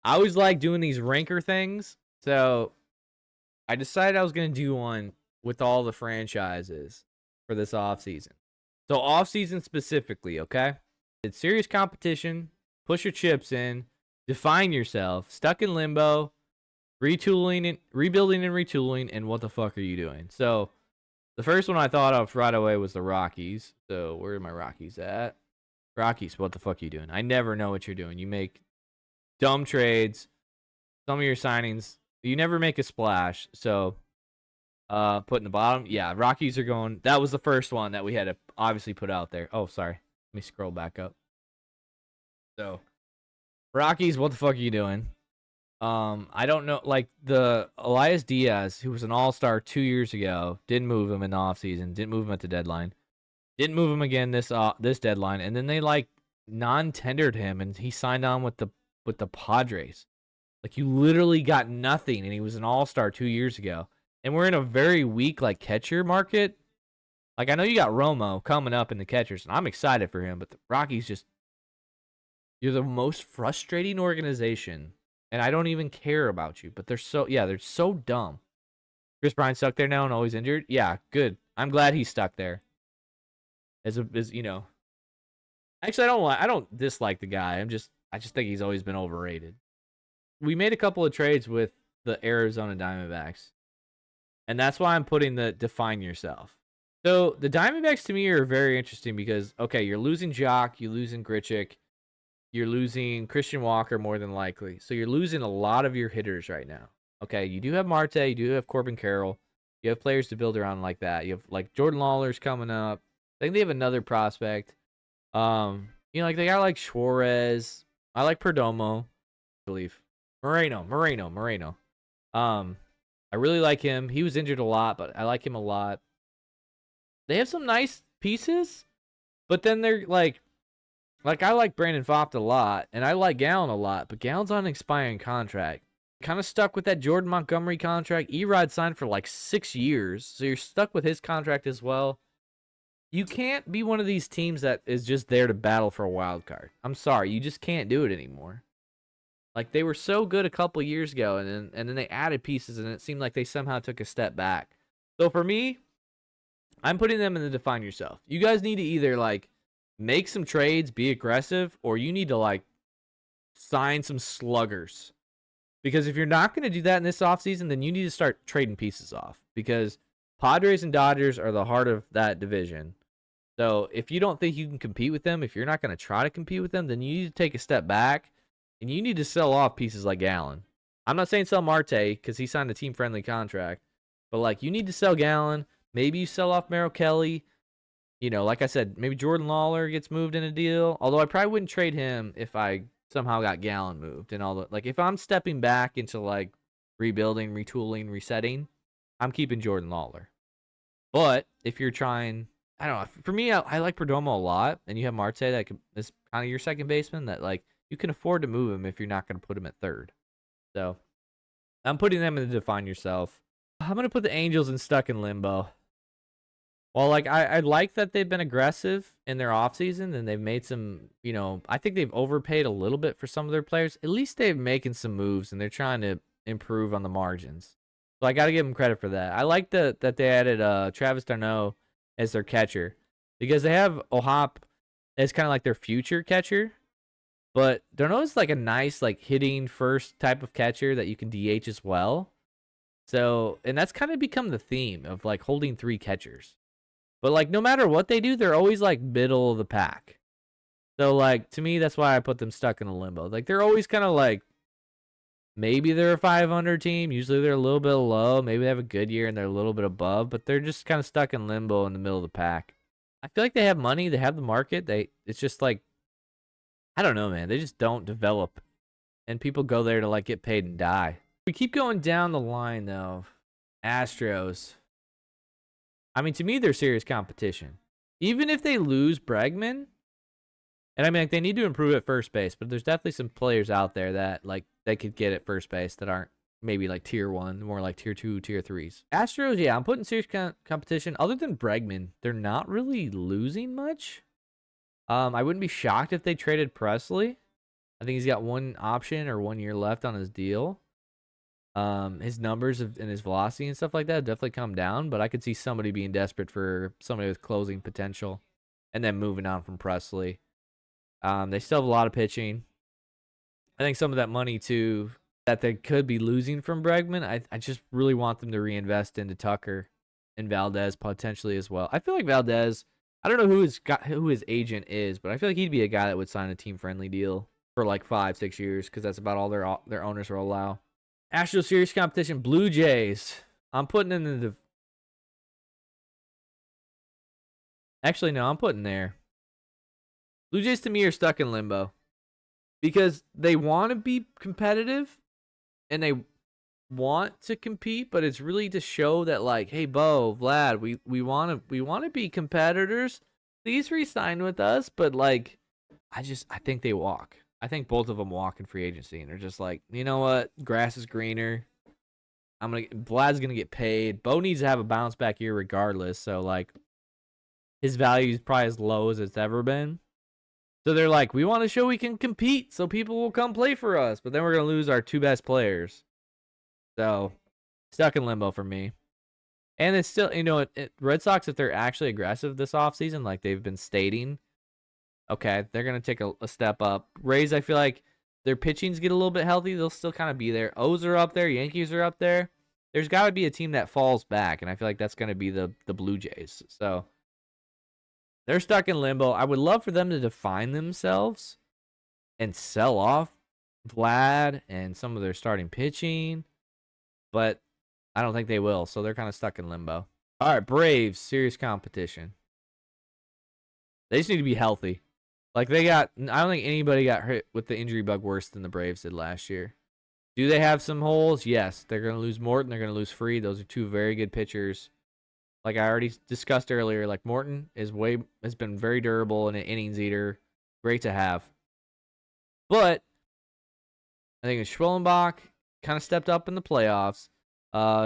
I always like doing these ranker things. So I decided I was going to do one with all the franchises for this offseason. So offseason specifically, okay? It's serious competition. Push your chips in. Define yourself. Stuck in limbo. Retooling and rebuilding and retooling. And what the fuck are you doing? So the first one I thought of right away was the Rockies. So where are my Rockies at? Rockies, what the fuck are you doing? I never know what you're doing. You make dumb trades. Some of your signings, you never make a splash. So put in the bottom. Yeah, Rockies are going. That was the first one that we had to obviously put out there. Oh, sorry. Let me scroll back up. So Rockies, what the fuck are you doing? I don't know. Like the Elias Diaz, who was an all-star 2 years ago, didn't move him in the offseason, didn't move him at the deadline, didn't move him again this deadline, and then they like non-tendered him, and he signed on with the Padres. Like you literally got nothing, and he was an all-star 2 years ago, and we're in a very weak like catcher market. Like I know you got Romo coming up in the catchers, and I'm excited for him, but the Rockies just you're the most frustrating organization. And I don't even care about you, but they're so dumb. Chris Bryant stuck there now and always injured. Yeah, good. I'm glad he's stuck there. As you know, actually I don't dislike the guy. I just think he's always been overrated. We made a couple of trades with the Arizona Diamondbacks, and that's why I'm putting the define yourself. So the Diamondbacks to me are very interesting because okay, you're losing Jock, you're losing Grichuk. You're losing Christian Walker more than likely. So you're losing a lot of your hitters right now. Okay, you do have Marte. You do have Corbin Carroll. You have players to build around like that. You have like Jordan Lawler's coming up. I think they have another prospect. Like they got like Suarez. I like Perdomo, I believe. Moreno. I really like him. He was injured a lot, but I like him a lot. They have some nice pieces, but then they're like I like Brandon Vogt a lot, and I like Gallen a lot, but Gallen's on an expiring contract. Kind of stuck with that Jordan Montgomery contract. Erod signed for like 6 years, so you're stuck with his contract as well. You can't be one of these teams that is just there to battle for a wild card. I'm sorry, you just can't do it anymore. Like they were so good a couple years ago, and then they added pieces, and it seemed like they somehow took a step back. So for me, I'm putting them in the define yourself. You guys need to either like make some trades, be aggressive, or you need to like sign some sluggers. Because if you're not going to do that in this offseason, then you need to start trading pieces off. Because Padres and Dodgers are the heart of that division. So if you don't think you can compete with them, if you're not going to try to compete with them, then you need to take a step back and you need to sell off pieces like Gallen. I'm not saying sell Marte because he signed a team-friendly contract. But like you need to sell Gallen. Maybe you sell off Merrill Kelly. Like I said, maybe Jordan Lawler gets moved in a deal. Although I probably wouldn't trade him if I somehow got Gallen moved and all that. Like if I'm stepping back into like rebuilding, retooling, resetting, I'm keeping Jordan Lawler. But if you're trying, I don't know. For me, I like Perdomo a lot, and you have Marte that is kind of your second baseman that like you can afford to move him if you're not going to put him at third. So I'm putting them in the define yourself. I'm going to put the Angels in stuck in limbo. Well, like I like that they've been aggressive in their offseason and they've made some, I think they've overpaid a little bit for some of their players. At least they're making some moves and they're trying to improve on the margins. So I got to give them credit for that. I like that they added Travis d'Arnaud as their catcher because they have O'Hop as kind of like their future catcher. But d'Arnaud is like a nice like hitting first type of catcher that you can DH as well. So, and that's kind of become the theme of like holding 3 catchers. But, like, no matter what they do, they're always, like, middle of the pack. So, like, to me, that's why I put them stuck in a limbo. Like, they're always kind of, like, maybe they're a 500 team. Usually they're a little bit low. Maybe they have a good year and they're a little bit above. But they're just kind of stuck in limbo in the middle of the pack. I feel like they have money. They have the market. It's just, like, I don't know, man. They just don't develop. And people go there to, like, get paid and die. We keep going down the line, though. Astros. I mean, to me, they're serious competition. Even if they lose Bregman, and I mean, like, they need to improve at first base, but there's definitely some players out there that, like, they could get at first base that aren't maybe, like, tier 1, more like tier 2, tier 3s. Astros, yeah, I'm putting serious competition. Other than Bregman, they're not really losing much. I wouldn't be shocked if they traded Presley. I think he's got one option or 1 year left on his deal. His numbers and his velocity and stuff like that have definitely come down, but I could see somebody being desperate for somebody with closing potential and then moving on from Presley. They still have a lot of pitching. I think some of that money, too, that they could be losing from Bregman, I just really want them to reinvest into Tucker and Valdez potentially as well. I feel like Valdez, I don't know who his agent is, but I feel like he'd be a guy that would sign a team-friendly deal for like 5-6 years because that's about all their owners will allow. Astro Series competition, Blue Jays. I'm putting in the... Actually, no, I'm putting there. Blue Jays to me are stuck in limbo because they want to be competitive and they want to compete, but it's really to show that, like, hey, Bo, Vlad, we want to be competitors. Please re-sign with us, but like, I think they walk. I think both of them walk in free agency, and they're just like, you know what, grass is greener. Vlad's gonna get paid. Bo needs to have a bounce back year regardless, so like, his value is probably as low as it's ever been. So they're like, we want to show we can compete, so people will come play for us, but then we're gonna lose our 2 best players. So, stuck in limbo for me. And it's still, Red Sox, if they're actually aggressive this offseason, like they've been stating, okay, they're going to take a step up. Rays, I feel like their pitchings get a little bit healthy. They'll still kind of be there. O's are up there. Yankees are up there. There's got to be a team that falls back, and I feel like that's going to be the Blue Jays. So, they're stuck in limbo. I would love for them to define themselves and sell off Vlad and some of their starting pitching, but I don't think they will, so they're kind of stuck in limbo. All right, Braves, serious competition. They just need to be healthy. Like, I don't think anybody got hit with the injury bug worse than the Braves did last year. Do they have some holes? Yes. They're going to lose Morton. They're going to lose Fried. Those are 2 very good pitchers. Like I already discussed earlier, like Morton has been very durable and an innings eater. Great to have. But I think Schwellenbach kind of stepped up in the playoffs.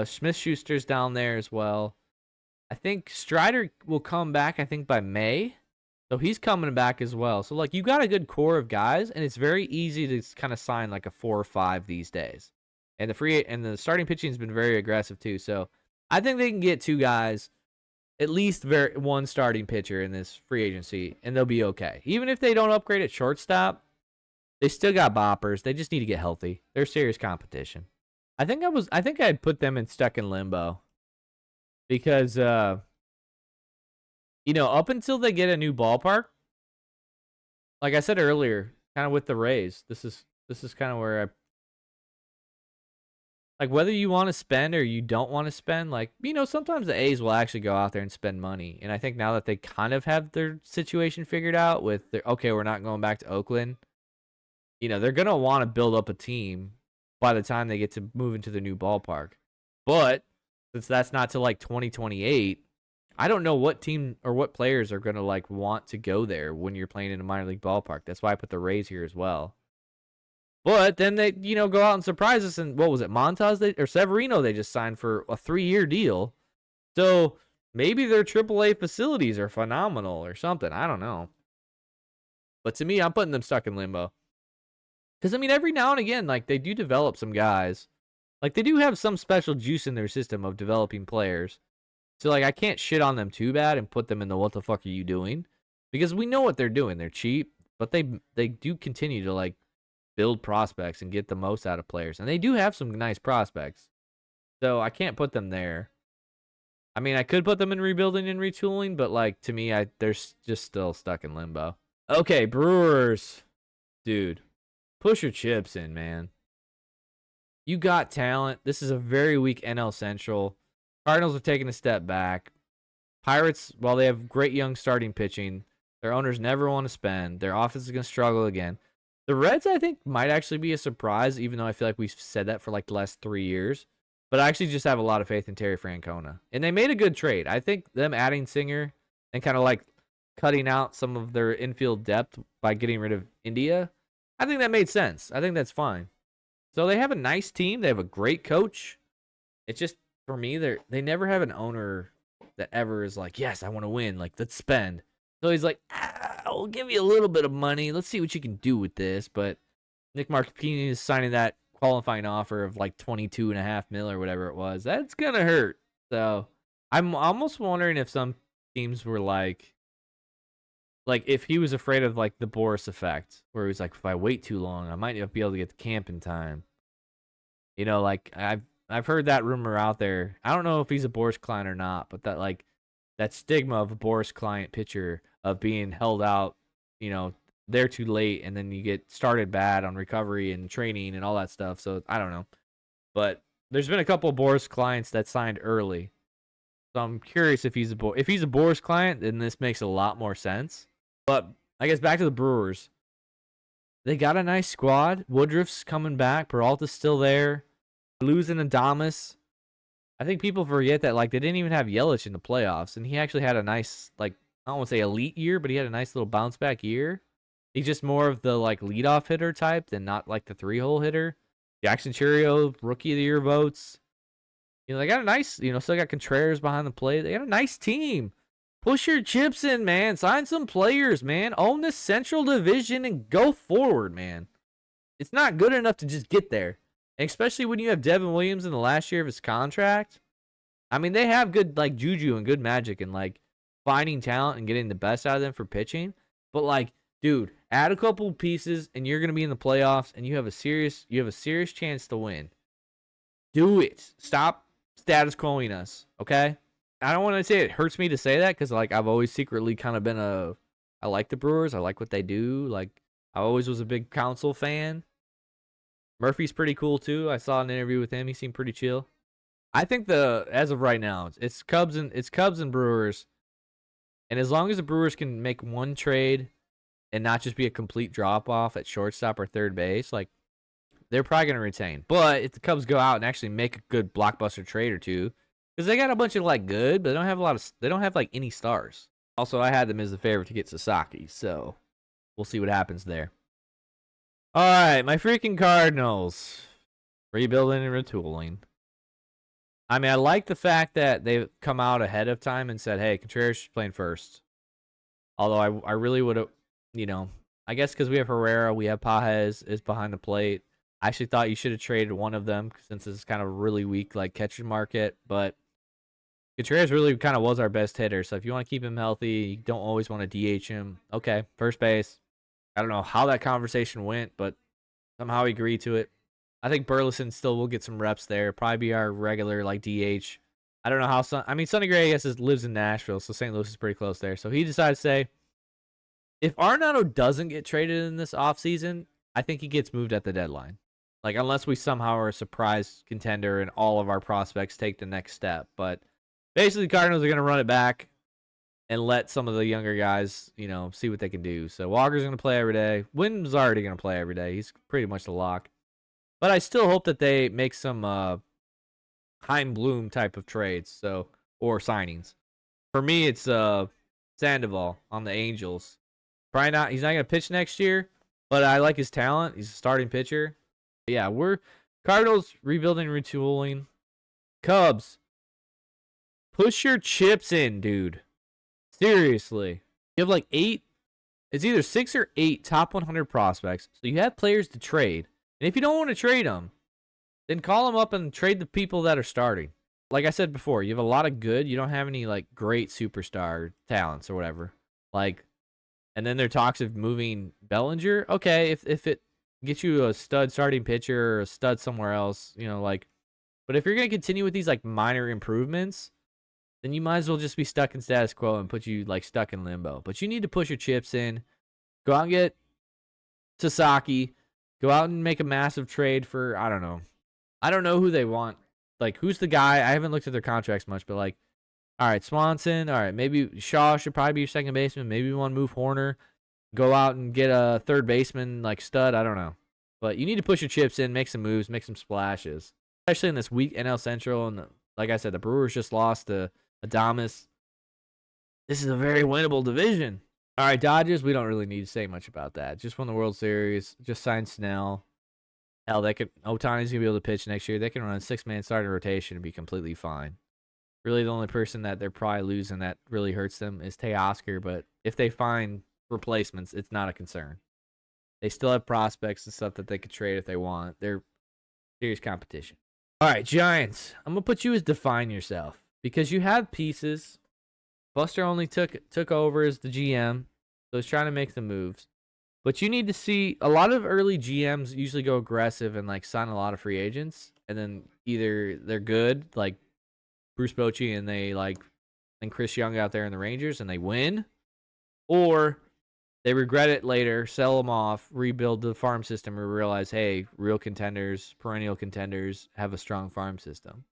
Smith-Schuster's down there as well. I think Strider will come back, I think, by May. So he's coming back as well. So, like, you got a good core of guys, and it's very easy to kind of sign, like, a 4 or 5 these days. And the starting pitching has been very aggressive, too. So, I think they can get 2 guys, at least 1 starting pitcher in this free agency, and they'll be okay. Even if they don't upgrade at shortstop, they still got boppers. They just need to get healthy. They're serious competition. I think I'd put them stuck in limbo because, up until they get a new ballpark, like I said earlier, kind of with the Rays, this is kind of where like whether you want to spend or you don't want to spend, like, sometimes the A's will actually go out there and spend money. And I think now that they kind of have their situation figured out with okay, we're not going back to Oakland, they're going to want to build up a team by the time they get to move into the new ballpark. But since that's not till like 2028, I don't know what team or what players are going to like want to go there when you're playing in a minor league ballpark. That's why I put the Rays here as well. But then they, go out and surprise us. And what was it, Montas or Severino? They just signed for a 3-year deal. So maybe their AAA facilities are phenomenal or something. I don't know. But to me, I'm putting them stuck in limbo. Because, every now and again, like, they do develop some guys. Like, they do have some special juice in their system of developing players. So, like, I can't shit on them too bad and put them in the what the fuck are you doing? Because we know what they're doing. They're cheap, but they do continue to, like, build prospects and get the most out of players. And they do have some nice prospects. So, I can't put them there. I could put them in rebuilding and retooling, but, like, to me, they're just still stuck in limbo. Okay, Brewers. Dude. Push your chips in, man. You got talent. This is a very weak NL Central. Cardinals are taking a step back. Pirates, while they have great young starting pitching, their owners never want to spend. Their offense is going to struggle again. The Reds, I think, might actually be a surprise, even though I feel like we've said that for like the last 3 years. But I actually just have a lot of faith in Terry Francona. And they made a good trade. I think them adding Singer and kind of like cutting out some of their infield depth by getting rid of India, I think that made sense. I think that's fine. So they have a nice team. They have a great coach. It's just, for me, they never have an owner that ever is like, yes, I want to win. Like, let's spend. So he's like, we'll give you a little bit of money. Let's see what you can do with this. But Nick Markakis is signing that qualifying offer of like 22.5 mil or whatever it was. That's gonna hurt. So I'm almost wondering if some teams were like if he was afraid of like the Boris effect, where he was like, if I wait too long, I might not be able to get to camp in time. You know, like I've heard that rumor out there. I don't know if he's a Boris client or not, but that stigma of a Boris client pitcher of being held out, you know, they're too late, and then you get started bad on recovery and training and all that stuff. So I don't know, but there's been a couple of Boris clients that signed early. So I'm curious if he's a Boris client, then this makes a lot more sense. But I guess back to the Brewers. They got a nice squad. Woodruff's coming back. Peralta's still there. Losing Adames. I think people forget that like they didn't even have Yelich in the playoffs, and he actually had a nice, like, I don't want to say elite year, but he had a nice little bounce back year. He's just more of the like leadoff hitter type than not like the 3-hole hitter. Jackson Churio, rookie of the year votes. You know, they got a nice, you know, still got Contreras behind the plate. They got a nice team. Push your chips in, man. Sign some players, man. Own this Central Division and go forward, man. It's not good enough to just get there. And especially when you have Devin Williams in the last year of his contract. I mean, they have good like juju and good magic and like finding talent and getting the best out of them for pitching. But like, dude, add a couple pieces and you're gonna be in the playoffs and you have a serious chance to win. Do it. Stop status quoing us, okay? I don't want to say it hurts me to say that because like I've always secretly kind of been I like the Brewers. I like what they do. Like I always was a big Council fan. Murphy's pretty cool too. I saw an interview with him. He seemed pretty chill. I think as of right now, it's Cubs and Brewers. And as long as the Brewers can make one trade and not just be a complete drop off at shortstop or third base, like they're probably gonna retain. But if the Cubs go out and actually make a good blockbuster trade or two, because they got a bunch of like good, but they don't have like any stars. Also, I had them as the favorite to get Sasaki, so we'll see what happens there. All right, my freaking Cardinals. Rebuilding and retooling. I mean, I like the fact that they've come out ahead of time and said, hey, Contreras is playing first. Although I really would have, you know, I guess because we have Herrera, we have Pages is behind the plate. I actually thought you should have traded one of them since it's kind of a really weak like catcher market. But Contreras really kind of was our best hitter. So if you want to keep him healthy, you don't always want to DH him. Okay, first base. I don't know how that conversation went, but somehow he agreed to it. I think Burleson still will get some reps there. Probably be our regular like DH. I don't know how. Sonny Gray, I guess, lives in Nashville, so St. Louis is pretty close there. So he decided to say, if Arenado doesn't get traded in this offseason, I think he gets moved at the deadline. Like, unless we somehow are a surprise contender and all of our prospects take the next step. But basically, the Cardinals are going to run it back and let some of the younger guys, you know, see what they can do. So Walker's going to play every day. Wynn's already going to play every day. He's pretty much the lock. But I still hope that they make some Heim Bloom type of trades, or signings. For me, it's Sandoval on the Angels. Probably not. He's not going to pitch next year, but I like his talent. He's a starting pitcher. But yeah, we're Cardinals rebuilding, retooling. Cubs, push your chips in, dude. Seriously, you have like 8. It's either 6 or 8 top 100 prospects, so you have players to trade. And if you don't want to trade them, then call them up and trade the people that are starting. Like I said before, you have a lot of good. You don't have any like great superstar talents or whatever. Like, and then there are talks of moving Bellinger. Okay, if it gets you a stud starting pitcher or a stud somewhere else, you know, like. But if you're gonna continue with these like minor improvements, then you might as well just be stuck in status quo and put you like stuck in limbo. But you need to push your chips in. Go out and get Sasaki. Go out and make a massive trade for, I don't know. I don't know who they want. Like, who's the guy? I haven't looked at their contracts much, but like, all right, Swanson. All right, maybe Shaw should probably be your second baseman. Maybe you want to move Horner. Go out and get a third baseman like stud. I don't know. But you need to push your chips in, make some moves, make some splashes. Especially in this weak NL Central. And like I said, the Brewers just lost to Adames. This is a very winnable division. All right, Dodgers, we don't really need to say much about that. Just won the World Series. Just signed Snell. Hell, Ohtani's going to be able to pitch next year. They can run a 6-man starting rotation and be completely fine. Really, the only person that they're probably losing that really hurts them is Teoscar, but if they find replacements, it's not a concern. They still have prospects and stuff that they could trade if they want. They're serious competition. All right, Giants. I'm gonna put you as define yourself because you have pieces. Buster only took over as the GM, so he's trying to make the moves. But you need to see a lot of early GMs usually go aggressive and like sign a lot of free agents, and then either they're good, like Bruce Bochy, and they like and Chris Young out there in the Rangers, and they win, or they regret it later, sell them off, rebuild the farm system, and realize, hey, real contenders, perennial contenders have a strong farm system.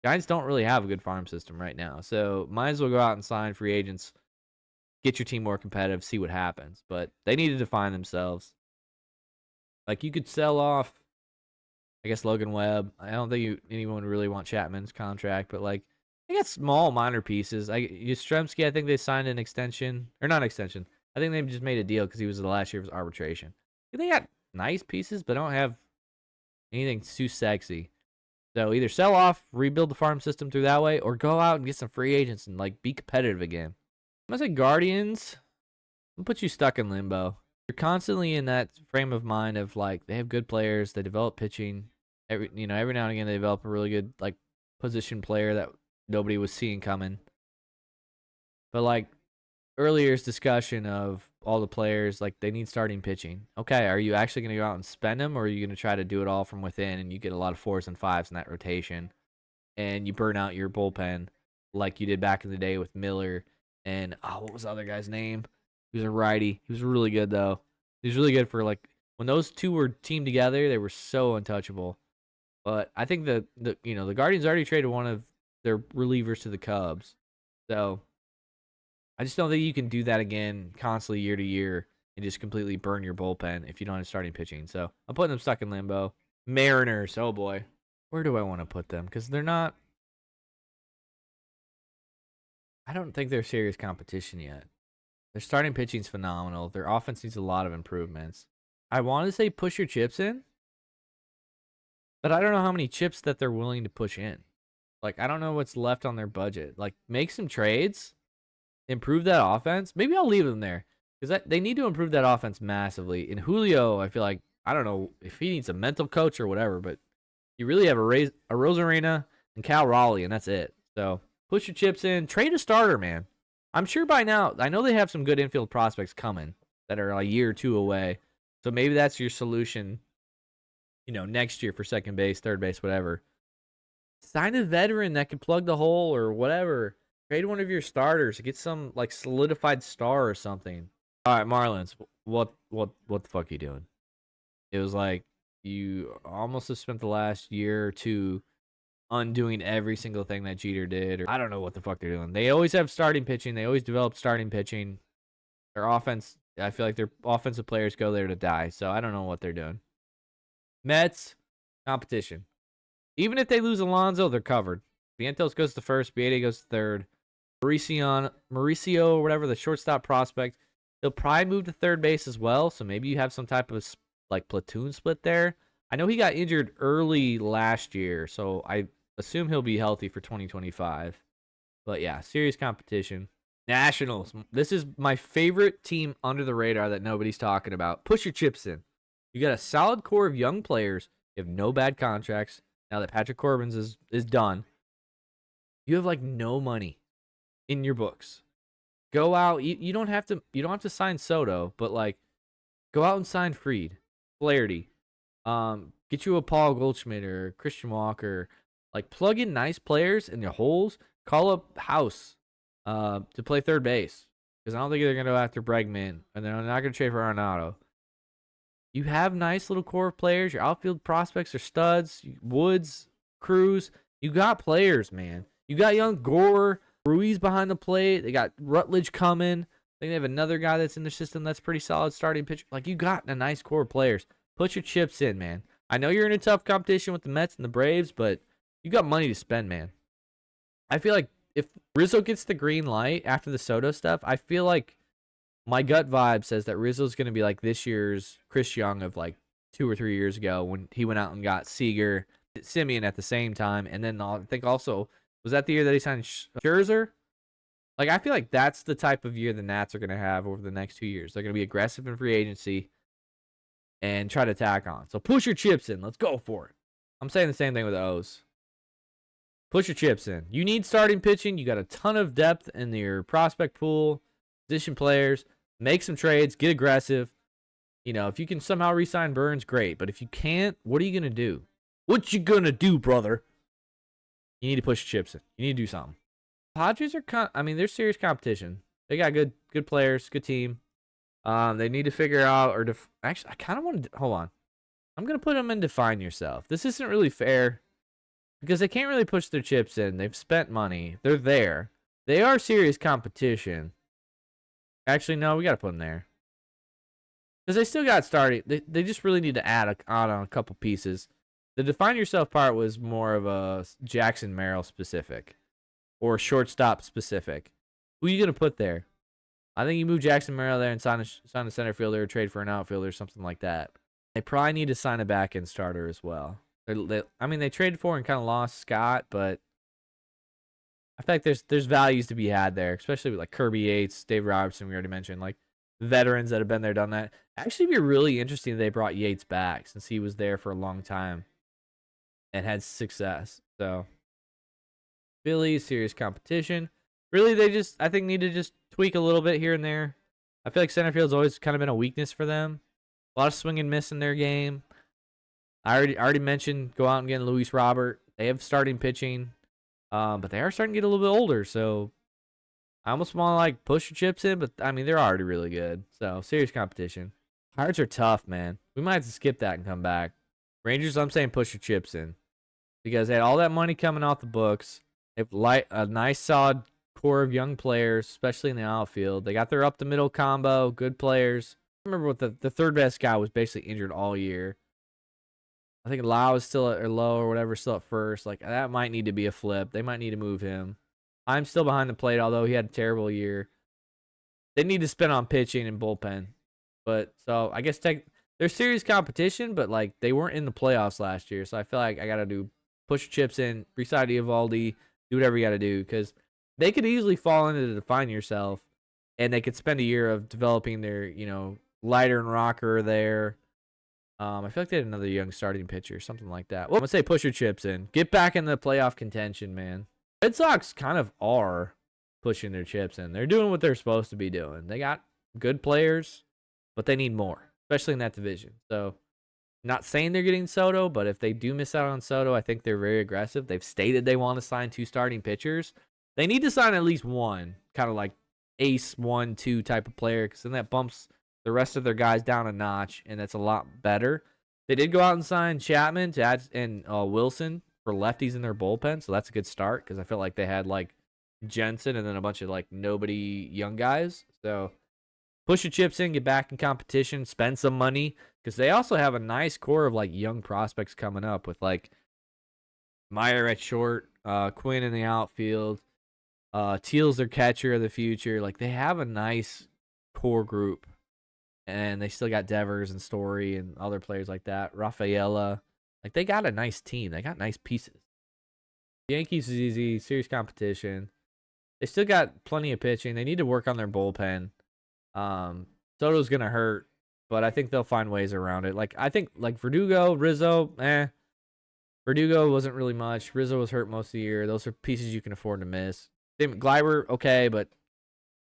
Giants don't really have a good farm system right now, so might as well go out and sign free agents, get your team more competitive, see what happens. But they need to define themselves. Like, you could sell off, I guess, Logan Webb. I don't think anyone would really want Chapman's contract, but like, they got small minor pieces. Yastrzemski, I think they signed an extension, or not extension. I think they just made a deal because he was the last year of his arbitration. They got nice pieces, but don't have anything too sexy. So either sell off, rebuild the farm system through that way, or go out and get some free agents and like be competitive again. I'm gonna say Guardians. I'm gonna put you stuck in limbo. You're constantly in that frame of mind of like they have good players, they develop pitching. Every now and again they develop a really good like position player that nobody was seeing coming. But like earlier's discussion of all the players, like they need starting pitching. Okay, are you actually going to go out and spend them, or are you going to try to do it all from within and you get a lot of 4s and 5s in that rotation and you burn out your bullpen like you did back in the day with Miller and what was the other guy's name? He was a righty. He was really good though. He was really good for like when those two were teamed together, they were so untouchable. But I think the Guardians already traded one of their relievers to the Cubs. So I just don't think you can do that again constantly year to year and just completely burn your bullpen if you don't have starting pitching. So I'm putting them stuck in limbo. Mariners, oh boy. Where do I want to put them? Because they're not... I don't think they're serious competition yet. Their starting pitching's phenomenal. Their offense needs a lot of improvements. I want to say push your chips in, but I don't know how many chips that they're willing to push in. Like, I don't know what's left on their budget. Like, make some trades. Improve that offense. Maybe I'll leave them there because they need to improve that offense massively. In Julio, I feel like, I don't know if he needs a mental coach or whatever, but you really have a Rosarina and Cal Raleigh, and that's it. So push your chips in. Trade a starter, man. I'm sure by now, I know they have some good infield prospects coming that are a year or two away. So maybe that's your solution, next year for second base, third base, whatever. Sign a veteran that can plug the hole or whatever. Trade one of your starters to get some like solidified star or something. All right, Marlins. What the fuck are you doing? It was like you almost have spent the last year or two undoing every single thing that Jeter did. Or I don't know what the fuck they're doing. They always have starting pitching. They always develop starting pitching. Their offense, I feel like their offensive players go there to die. So I don't know what they're doing. Mets, competition. Even if they lose Alonso, they're covered. Vientos goes to first. Biede goes to third. Mauricio, or whatever, the shortstop prospect, they'll probably move to third base as well. So maybe you have some type of like platoon split there. I know he got injured early last year, so I assume he'll be healthy for 2025. But yeah, serious competition. Nationals. This is my favorite team under the radar that nobody's talking about. Push your chips in. You got a solid core of young players. You have no bad contracts. Now that Patrick Corbin is done, you have like no money in your books. Go out. You don't have to sign Soto, but like go out and sign Fried, Flaherty. Get you a Paul Goldschmidt or Christian Walker. Like plug in nice players in your holes. Call up House to play third base because I don't think they're gonna go after Bregman and they're not gonna trade for Arenado. You have nice little core of players. Your outfield prospects are studs. Woods, Cruz. You got players, man. You got young Gore, Ruiz behind the plate. They got Rutledge coming. I think they have another guy that's in their system that's pretty solid starting pitcher. Like, you got a nice core of players. Put your chips in, man. I know you're in a tough competition with the Mets and the Braves, but you got money to spend, man. I feel like if Rizzo gets the green light after the Soto stuff, I feel like my gut vibe says that Rizzo's going to be like this year's Chris Young of like 2 or 3 years ago when he went out and got Seager, Simeon at the same time. And then I think also, was that the year that he signed Scherzer? Like, I feel like that's the type of year the Nats are going to have over the next 2 years. They're going to be aggressive in free agency. and try to attack on. So push your chips in. Let's go for it. I'm saying the same thing with the O's. Push your chips in. You need starting pitching. You got a ton of depth in your prospect pool, position players. Make some trades. Get aggressive. You know, if you can somehow re-sign Burns, great. But if you can't, what are you going to do? What you going to do, brother? You need to push your chips in. You need to do something. Padres are, they're serious competition. They got good players, good team. They need to figure out, actually, I kind of want to, hold on. I'm going to put them in define yourself. This isn't really fair because they can't really push their chips in. They've spent money. They're there. They are serious competition. Actually, no, we got to put them there. Because they still got started. They just really need to add on a couple pieces. The define yourself part was more of a Jackson Merrill specific or shortstop specific. Who are you going to put there? I think you move Jackson Merrill there and sign a center fielder or trade for an outfielder or something like that. They probably need to sign a back-end starter as well. They traded for and kind of lost Scott, but I feel like there's values to be had there, especially with like Kirby Yates, Dave Robertson, we already mentioned, like veterans that have been there, done that. Actually, it'd be really interesting if they brought Yates back since he was there for a long time and had success. So, Phillies, serious competition. Really, I think, need to just tweak a little bit here and there. I feel like center field's always kind of been a weakness for them. A lot of swing and miss in their game. I already mentioned go out and get Luis Robert. They have starting pitching, but they are starting to get a little bit older. So I almost want to like push your chips in, but they're already really good. So serious competition. Pirates are tough, man. We might have to skip that and come back. Rangers, I'm saying push your chips in because they had all that money coming off the books. They have a nice solid core of young players, especially in the outfield. They got their up the middle combo, good players. I remember what the third best guy was basically injured all year. I think Lau is still at, or Low or whatever, still at first. Like that might need to be a flip. They might need to move him. I'm still behind the plate, although he had a terrible year. They need to spend on pitching and bullpen. But so I guess they're serious competition, but like they weren't in the playoffs last year. So I feel like I gotta push chips in, resign Eovaldi, do whatever you gotta do, because they could easily fall into the define yourself, and they could spend a year of developing their, lighter and rocker there. I feel like they had another young starting pitcher, something like that. Well, I'm gonna say push your chips in, get back in the playoff contention, man. Red Sox kind of are pushing their chips in. They're doing what they're supposed to be doing. They got good players, but they need more, especially in that division. So, not saying they're getting Soto, but if they do miss out on Soto, I think they're very aggressive. They've stated they want to sign 2 starting pitchers. They need to sign at least one, kind of like ace 1-2 type of player, because then that bumps the rest of their guys down a notch, and that's a lot better. They did go out and sign Chapman to add and Wilson for lefties in their bullpen, so that's a good start because I felt like they had like Jensen and then a bunch of like nobody young guys. So push your chips in, get back in competition, spend some money, because they also have a nice core of like young prospects coming up with like Meyer at short, Quinn in the outfield, Teal's their catcher of the future. Like they have a nice core group. And they still got Devers and Story and other players like that. Rafaela. Like, they got a nice team. They got nice pieces. Yankees is easy. Serious competition. They still got plenty of pitching. They need to work on their bullpen. Soto's going to hurt, but I think they'll find ways around it. Like, I think, like, Verdugo, Rizzo, Verdugo wasn't really much. Rizzo was hurt most of the year. Those are pieces you can afford to miss. Gleiber, okay, but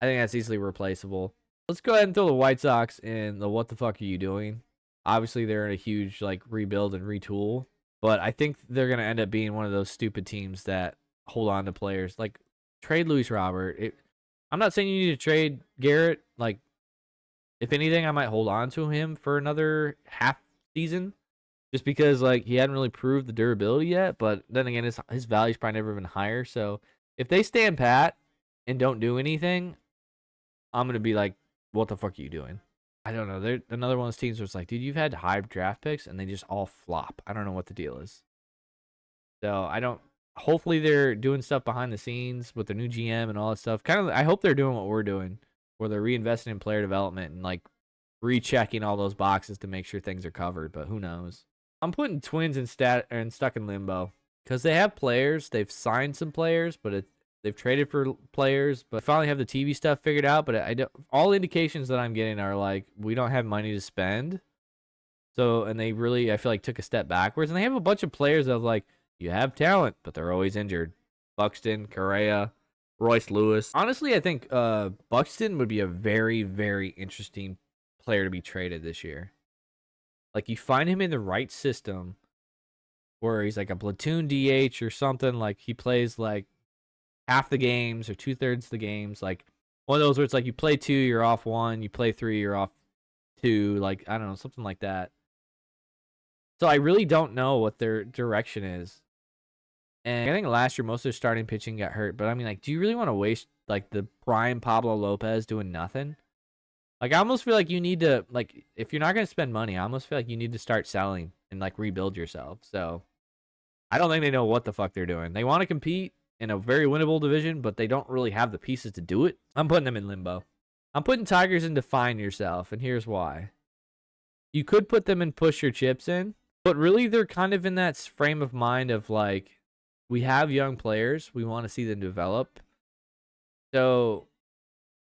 I think that's easily replaceable. Let's go ahead and throw the White Sox in the what the fuck are you doing? Obviously, they're in a huge like rebuild and retool, but I think they're going to end up being one of those stupid teams that hold on to players. Like, trade Luis Robert. I'm not saying you need to trade Garrett. Like, if anything, I might hold on to him for another half season just because like he hadn't really proved the durability yet. But then again, his value's probably never been higher. So if they stand pat and don't do anything, I'm going to be like, what the fuck are you doing? I don't know. They're another one of those teams where it's like, dude, you've had high draft picks and they just all flop. I don't know what the deal is. So hopefully they're doing stuff behind the scenes with their new GM and all that stuff. I hope they're doing what we're doing, where they're reinvesting in player development and like rechecking all those boxes to make sure things are covered. But who knows? I'm putting Twins and stuck in limbo because they have players. They've signed some players, but they've traded for players, but finally have the TV stuff figured out. But all indications that I'm getting are like, we don't have money to spend. So, and they really, I feel like, took a step backwards. And they have a bunch of players of like, you have talent, but they're always injured. Buxton, Correa, Royce Lewis. Honestly, I think Buxton would be a very, very interesting player to be traded this year. Like, you find him in the right system where he's like a platoon DH or something. Like, he plays like half the games or 2/3 the games. Like, one of those where it's like you play 2, you're off 1. You play 3, you're off 2. Like, I don't know, something like that. So I really don't know what their direction is. And I think last year most of their starting pitching got hurt. But I mean, like, do you really want to waste like the prime Pablo Lopez doing nothing? Like, I almost feel like you need to, like, if you're not going to spend money, I almost feel like you need to start selling and like rebuild yourself. So I don't think they know what the fuck they're doing. They want to compete in a very winnable division, but they don't really have the pieces to do it. I'm putting them in limbo. I'm putting Tigers in define yourself, and here's why. You could put them in push your chips in, but really they're kind of in that frame of mind of like, we have young players, we want to see them develop. So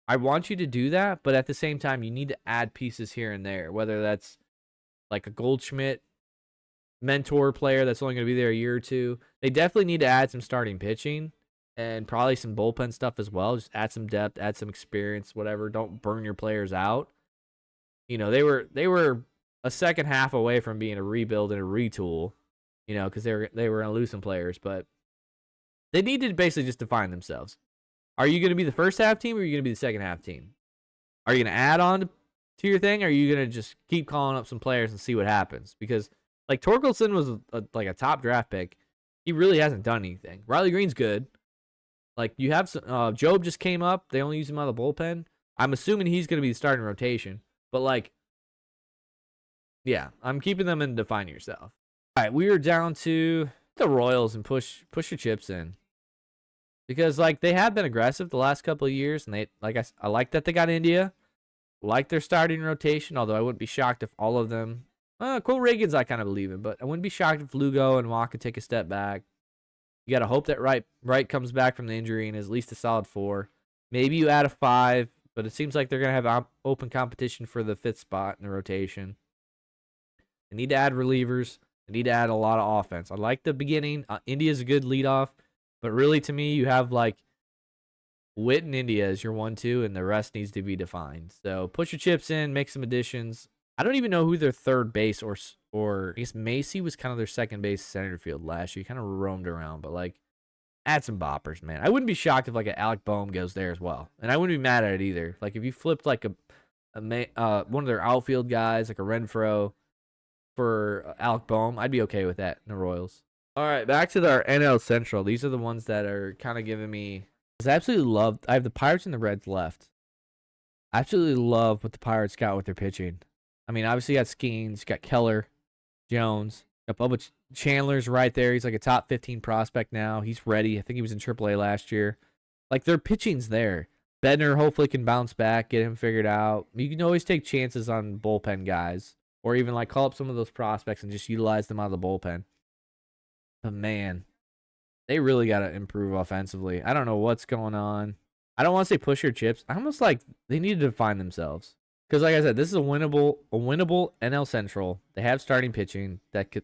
I want you to do that, but at the same time, you need to add pieces here and there, whether that's like a Goldschmidt mentor player that's only going to be there a year or two. They definitely need to add some starting pitching and probably some bullpen stuff as well. Just add some depth, add some experience, whatever. Don't burn your players out. You know, they were a second half away from being a rebuild and a retool, you know, because they were going to lose some players, but they need to basically just define themselves. Are you going to be the first half team or are you going to be the second half team? Are you going to add on to your thing or are you going to just keep calling up some players and see what happens? Because like Torkelson was like a top draft pick. He really hasn't done anything. Riley Green's good. Like you have some, Job just came up. They only use him out of the bullpen. I'm assuming he's going to be the starting rotation. But like, yeah, I'm keeping them in define yourself. All right, we are down to the Royals and push your chips in. Because like they have been aggressive the last couple of years, and they like I like that they got India, like their starting rotation. Although I wouldn't be shocked if all of them, Cole Reagan's I kind of believe in, but I wouldn't be shocked if Lugo and Waka take a step back. You got to hope that Wright comes back from the injury and is at least a solid 4. Maybe you add a 5, but it seems like they're gonna have open competition for the 5th spot in the rotation. They need to add relievers. They need to add a lot of offense. I like the beginning. India's a good leadoff. But really, to me, you have like Witt and India as your 1-2, and the rest needs to be defined. So put your chips in, make some additions. I don't even know who their third base or I guess Macy was kind of their second base center field last year. He kind of roamed around, but like add some boppers, man. I wouldn't be shocked if like an Alec Boehm goes there as well, and I wouldn't be mad at it either. Like if you flipped like one of their outfield guys, like a Renfroe for Alec Boehm, I'd be okay with that in the Royals. All right, back to our NL Central. These are the ones that are kind of giving me. I absolutely love. I have the Pirates and the Reds left. I absolutely love what the Pirates got with their pitching. I mean, obviously you got Skeens, you got Keller, Jones, got Bubba Chandler's right there. He's like a top 15 prospect now. He's ready. I think he was in AAA last year. Like their pitching's there. Bednar hopefully can bounce back, get him figured out. You can always take chances on bullpen guys, or even like call up some of those prospects and just utilize them out of the bullpen. But man, they really got to improve offensively. I don't know what's going on. I don't want to say push your chips. I almost like they need to define themselves. Because like I said, this is a winnable NL Central. They have starting pitching that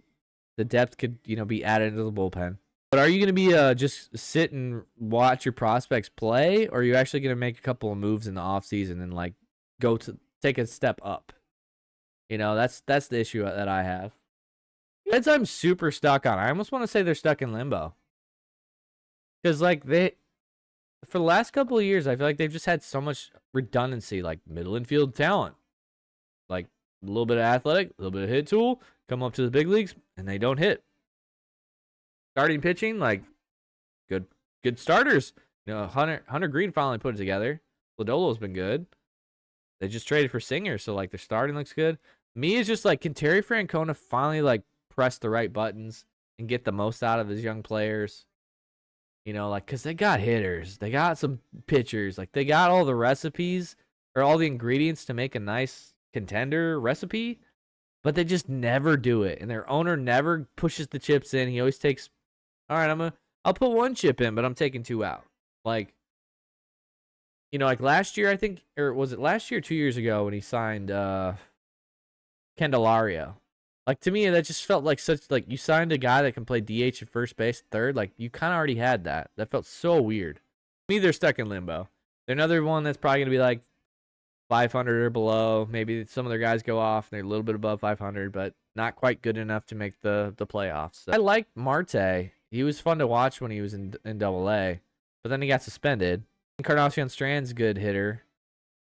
the depth could, be added into the bullpen. But are you going to be just sit and watch your prospects play, or are you actually going to make a couple of moves in the offseason and like go to take a step up? That's the issue that I have. Reds I'm super stuck on. I almost want to say they're stuck in limbo. Because, like, for the last couple of years, I feel like they've just had so much redundancy, like middle infield talent. Like, a little bit of athletic, a little bit of hit tool, come up to the big leagues, and they don't hit. Starting pitching, like, good starters. Hunter Green finally put it together. Lodolo's been good. They just traded for Singer, so, like, their starting looks good. Me is just, like, can Terry Francona finally, like, press the right buttons and get the most out of his young players? Because they got hitters. They got some pitchers. Like, they got all the recipes or all the ingredients to make a nice contender recipe, but they just never do it. And their owner never pushes the chips in. He always takes, all right, I'll put 1 chip in, but I'm taking 2 out. Like, like last year, I think, or was it last year or 2 years ago when he signed Candelario? Like, to me, that just felt like such, like, you signed a guy that can play DH at first base, third. Like, you kind of already had that. That felt so weird. To me, they're stuck in limbo. They're another one that's probably going to be like 500 or below. Maybe some of their guys go off and they're a little bit above 500, but not quite good enough to make the playoffs. So I like Marte. He was fun to watch when he was in AA, but then he got suspended. Encarnacion Strand's a good hitter.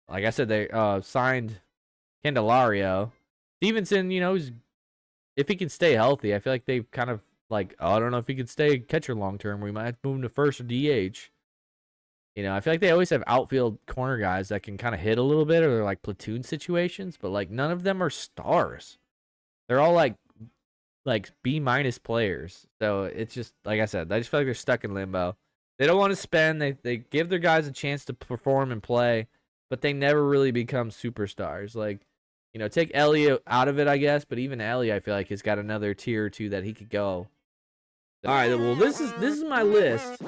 Like I said, they signed Candelario. Stevenson, you know, if he can stay healthy, I feel like they've kind of like, oh, I don't know if he can stay catcher long term. We might have to move him to first or DH. You know, I feel like they always have outfield corner guys that can kind of hit a little bit, or they're like platoon situations, but like none of them are stars. They're all like B- players. So it's just, like I said, I just feel like they're stuck in limbo. They don't want to spend. They give their guys a chance to perform and play, but they never really become superstars. Like, you know, take Elliott out of it, I guess, but even Elliott, I feel like, has got another tier or two that he could go. All right, well, this is my list